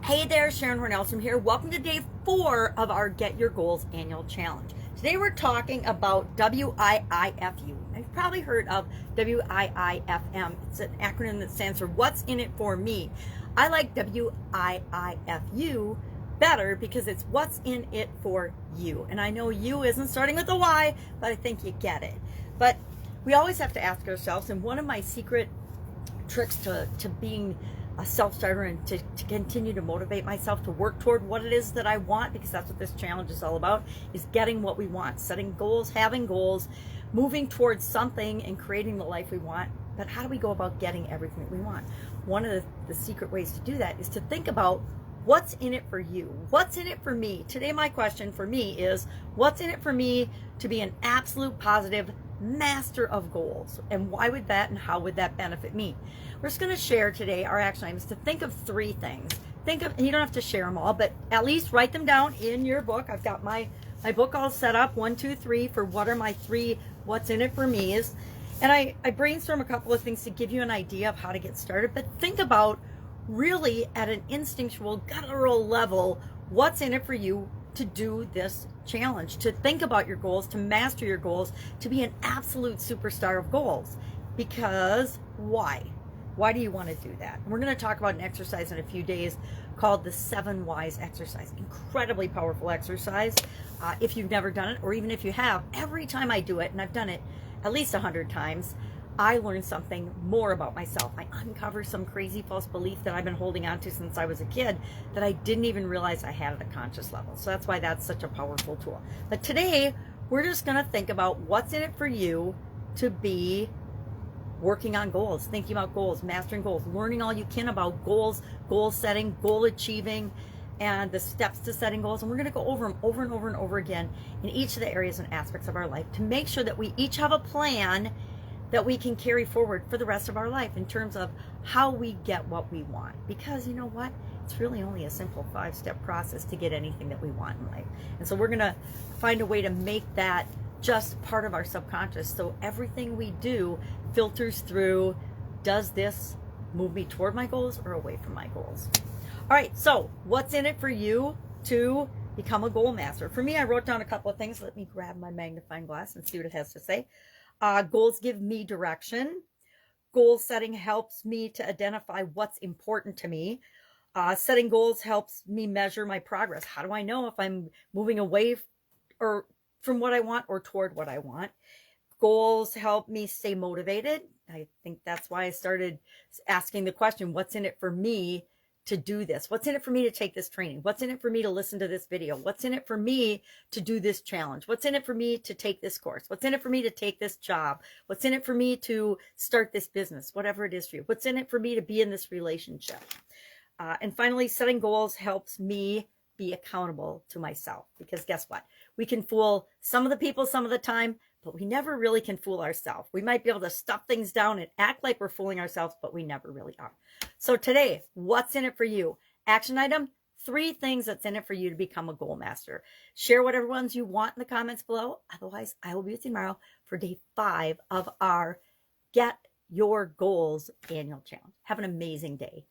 Hey there, Horne-Ellstrom here. Welcome to day 4 of our Get Your Goals annual challenge. Today we're talking about WIIFU. You've probably heard of WIIFM. It's an acronym that stands for What's in It for Me. I like WIIFU better because it's what's in it for you. And I know you isn't starting with a Y, but I think you get it. But we always have to ask ourselves, and one of my secret tricks to being a self-starter and to continue to motivate myself to work toward what it is that I want, because that's what this challenge is all about, is getting what we want, setting goals, having goals, moving towards something and creating the life we want. But how do we go about getting everything that we want? One of the secret ways to do that is to think about what's in it for you. What's in it for me? Today my question for me is, what's in it for me to be an absolute positive master of goals? And why would that and how would that benefit me? We're just going to share today our action items to think of 3 things. And you don't have to share them all, but at least write them down in your book. I've got my book all set up, 1, 2, 3, for what are my 3 what's in it for me's. And I brainstorm a couple of things to give you an idea of how to get started, but think about really at an instinctual, guttural level, what's in it for you to do this challenge, to think about your goals, to master your goals, to be an absolute superstar of goals. Because why? Why do you want to do that? And we're going to talk about an exercise in a few days called the 7 Whys exercise. Incredibly powerful exercise. If you've never done it, or even if you have, every time I do it, and I've done it at least 100 times, I learn something more about myself. I uncover some crazy false belief that I've been holding on to since I was a kid that I didn't even realize I had at a conscious level. So that's why that's such a powerful tool. But today, we're just going to think about what's in it for you to be working on goals, thinking about goals, mastering goals, learning all you can about goals, goal setting, goal achieving, and the steps to setting goals. And we're going to go over them over and over and over again in each of the areas and aspects of our life to make sure that we each have a plan that we can carry forward for the rest of our life in terms of how we get what we want. Because you know what? It's really only a simple 5-step process to get anything that we want in life. And so we're going to find a way to make that just part of our subconscious. So everything we do filters through, does this move me toward my goals or away from my goals? All right, so what's in it for you to become a goal master? For me, I wrote down a couple of things. Let me grab my magnifying glass and see what it has to say. Goals give me direction. Goal setting helps me to identify what's important to me. Setting goals helps me measure my progress. How do I know if I'm moving away or from what I want or toward what I want? Goals help me stay motivated. I think that's why I started asking the question, what's in it for me to do this? What's in it for me to take this training? What's in it for me to listen to this video? What's in it for me to do this challenge? What's in it for me to take this course? What's in it for me to take this job? What's in it for me to start this business? Whatever it is for you. What's in it for me to be in this relationship? And finally, setting goals helps me be accountable to myself, because guess what? We can fool some of the people some of the time, but we never really can fool ourselves. We might be able to stuff things down and act like we're fooling ourselves, but we never really are. So today, what's in it for you? Action item, 3 things that's in it for you to become a goal master. Share whatever ones you want in the comments below. Otherwise, I will be with you tomorrow for day 5 of our Get Your Goals annual challenge. Have an amazing day.